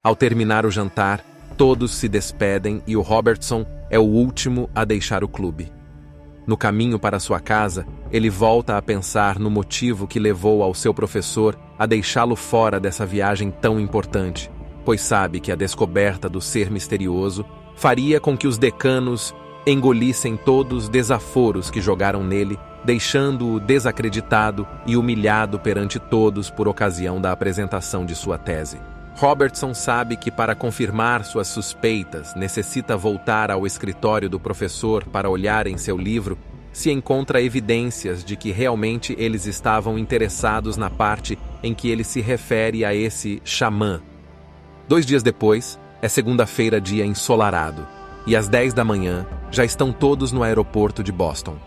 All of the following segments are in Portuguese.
Ao terminar o jantar, todos se despedem e o Robertson é o último a deixar o clube. No caminho para sua casa, ele volta a pensar no motivo que levou ao seu professor a deixá-lo fora dessa viagem tão importante, pois sabe que a descoberta do ser misterioso faria com que os decanos engolissem todos os desaforos que jogaram nele, deixando-o desacreditado e humilhado perante todos por ocasião da apresentação de sua tese. Robertson sabe que para confirmar suas suspeitas necessita voltar ao escritório do professor para olhar em seu livro se encontra evidências de que realmente eles estavam interessados na parte em que ele se refere a esse xamã. 2 dias depois, é segunda-feira, dia ensolarado, e às 10 da manhã já estão todos no aeroporto de Boston.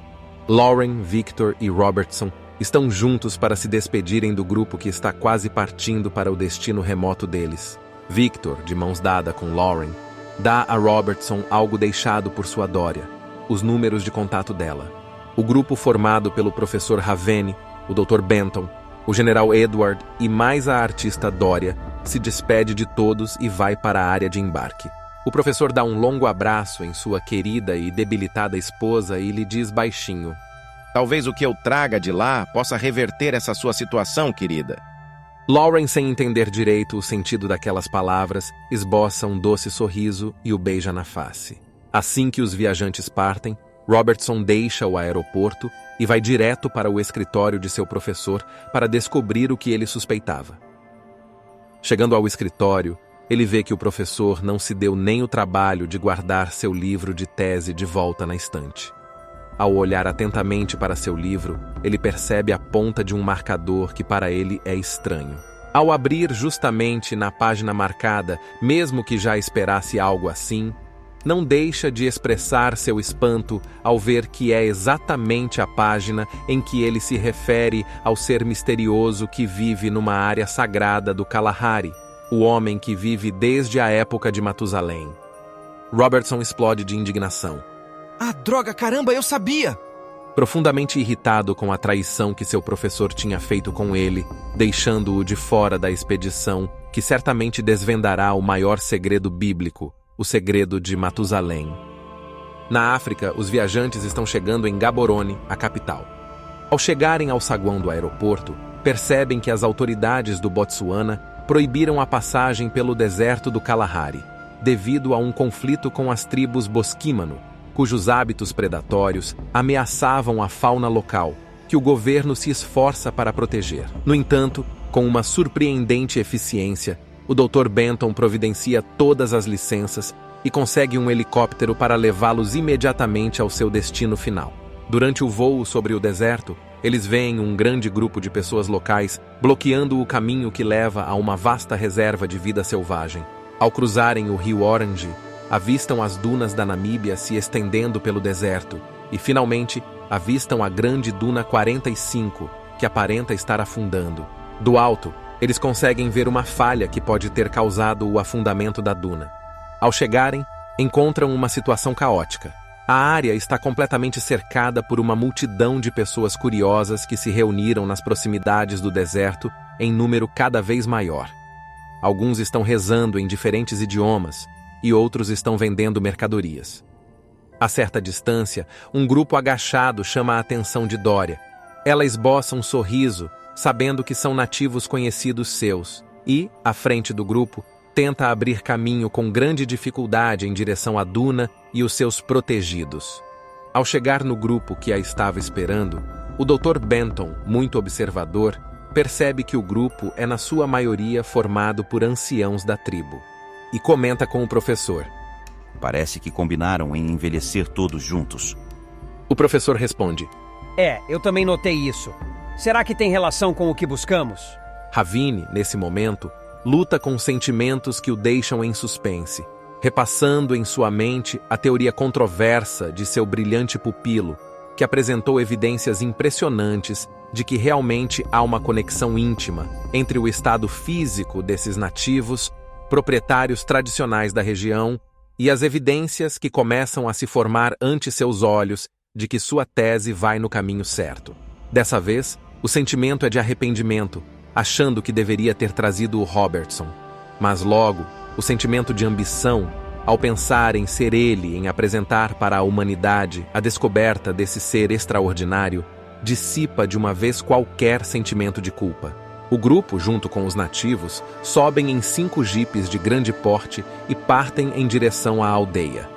Lauren, Victor e Robertson estão juntos para se despedirem do grupo que está quase partindo para o destino remoto deles. Victor, de mãos dadas com Lauren, dá a Robertson algo deixado por sua Dória, os números de contato dela. O grupo formado pelo professor Ravene, o Dr. Benton, o general Edward e mais a artista Dória se despede de todos e vai para a área de embarque. O professor dá um longo abraço em sua querida e debilitada esposa e lhe diz baixinho: "Talvez o que eu traga de lá possa reverter essa sua situação, querida." Lauren, sem entender direito o sentido daquelas palavras, esboça um doce sorriso e o beija na face. Assim que os viajantes partem, Robertson deixa o aeroporto e vai direto para o escritório de seu professor para descobrir o que ele suspeitava. Chegando ao escritório, ele vê que o professor não se deu nem o trabalho de guardar seu livro de tese de volta na estante. Ao olhar atentamente para seu livro, ele percebe a ponta de um marcador que para ele é estranho. Ao abrir justamente na página marcada, mesmo que já esperasse algo assim, não deixa de expressar seu espanto ao ver que é exatamente a página em que ele se refere ao ser misterioso que vive numa área sagrada do Kalahari, o homem que vive desde a época de Matusalém. Robertson explode de indignação. "Ah, droga, caramba, eu sabia!" Profundamente irritado com a traição que seu professor tinha feito com ele, deixando-o de fora da expedição, que certamente desvendará o maior segredo bíblico, o segredo de Matusalém. Na África, os viajantes estão chegando em Gaborone, a capital. Ao chegarem ao saguão do aeroporto, percebem que as autoridades do Botsuana proibiram a passagem pelo deserto do Kalahari, devido a um conflito com as tribos Bosquímano, cujos hábitos predatórios ameaçavam a fauna local, que o governo se esforça para proteger. No entanto, com uma surpreendente eficiência, o Dr. Benton providencia todas as licenças e consegue um helicóptero para levá-los imediatamente ao seu destino final. Durante o voo sobre o deserto, eles veem um grande grupo de pessoas locais bloqueando o caminho que leva a uma vasta reserva de vida selvagem. Ao cruzarem o rio Orange, avistam as dunas da Namíbia se estendendo pelo deserto e, finalmente, avistam a grande Duna 45, que aparenta estar afundando. Do alto, eles conseguem ver uma falha que pode ter causado o afundamento da duna. Ao chegarem, encontram uma situação caótica. A área está completamente cercada por uma multidão de pessoas curiosas que se reuniram nas proximidades do deserto em número cada vez maior. Alguns estão rezando em diferentes idiomas e outros estão vendendo mercadorias. A certa distância, um grupo agachado chama a atenção de Dória. Ela esboça um sorriso, sabendo que são nativos conhecidos seus, e, à frente do grupo, tenta abrir caminho com grande dificuldade em direção à duna e os seus protegidos. Ao chegar no grupo que a estava esperando, o Dr. Benton, muito observador, percebe que o grupo é na sua maioria formado por anciãos da tribo, e comenta com o professor. "Parece que combinaram em envelhecer todos juntos." O professor responde. Eu também notei isso. Será que tem relação com o que buscamos? Ravene, nesse momento, luta com sentimentos que o deixam em suspense, repassando em sua mente a teoria controversa de seu brilhante pupilo, que apresentou evidências impressionantes de que realmente há uma conexão íntima entre o estado físico desses nativos, proprietários tradicionais da região, e as evidências que começam a se formar ante seus olhos de que sua tese vai no caminho certo. Dessa vez, o sentimento é de arrependimento, achando que deveria ter trazido o Robertson. Mas logo, O sentimento de ambição, ao pensar em ser ele, em apresentar para a humanidade a descoberta desse ser extraordinário, dissipa de uma vez qualquer sentimento de culpa. O grupo, junto com os nativos, sobem em 5 jipes de grande porte e partem em direção à aldeia.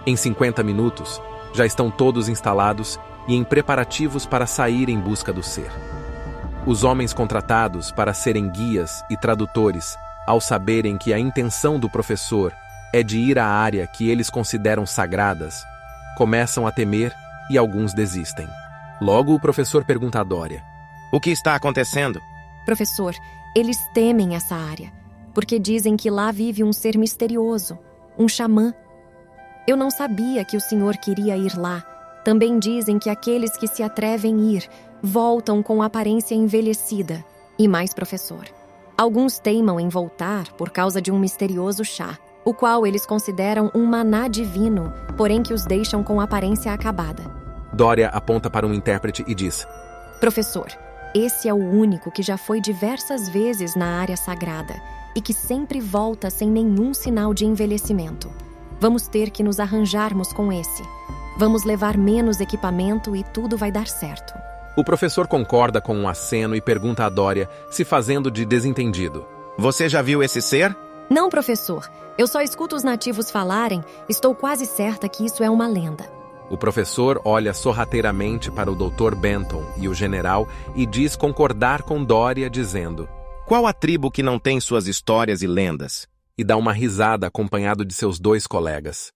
Em 50 minutos, já estão todos instalados e em preparativos para sair em busca do ser. Os homens contratados para serem guias e tradutores, ao saberem que a intenção do professor é de ir à área que eles consideram sagradas, começam a temer e alguns desistem. Logo o professor pergunta a Dória: O que está acontecendo? Professor, eles temem essa área, porque dizem que lá vive um ser misterioso, um xamã. Eu não sabia que o senhor queria ir lá. Também dizem que aqueles que se atrevem a ir voltam com aparência envelhecida. E mais, professor, alguns teimam em voltar por causa de um misterioso chá, o qual eles consideram um maná divino, porém que os deixam com aparência acabada. Dória aponta para um intérprete e diz: Professor, esse é o único que já foi diversas vezes na área sagrada e que sempre volta sem nenhum sinal de envelhecimento. Vamos ter que nos arranjarmos com esse. Vamos levar menos equipamento e tudo vai dar certo. O professor concorda com um aceno e pergunta a Dória, se fazendo de desentendido: Você já viu esse ser? Não, professor. Eu só escuto os nativos falarem. Estou quase certa que isso é uma lenda. O professor olha sorrateiramente para o Dr. Benton e o general e diz concordar com Dória, dizendo: Qual a tribo que não tem suas histórias e lendas? E dá uma risada acompanhado de seus 2 colegas.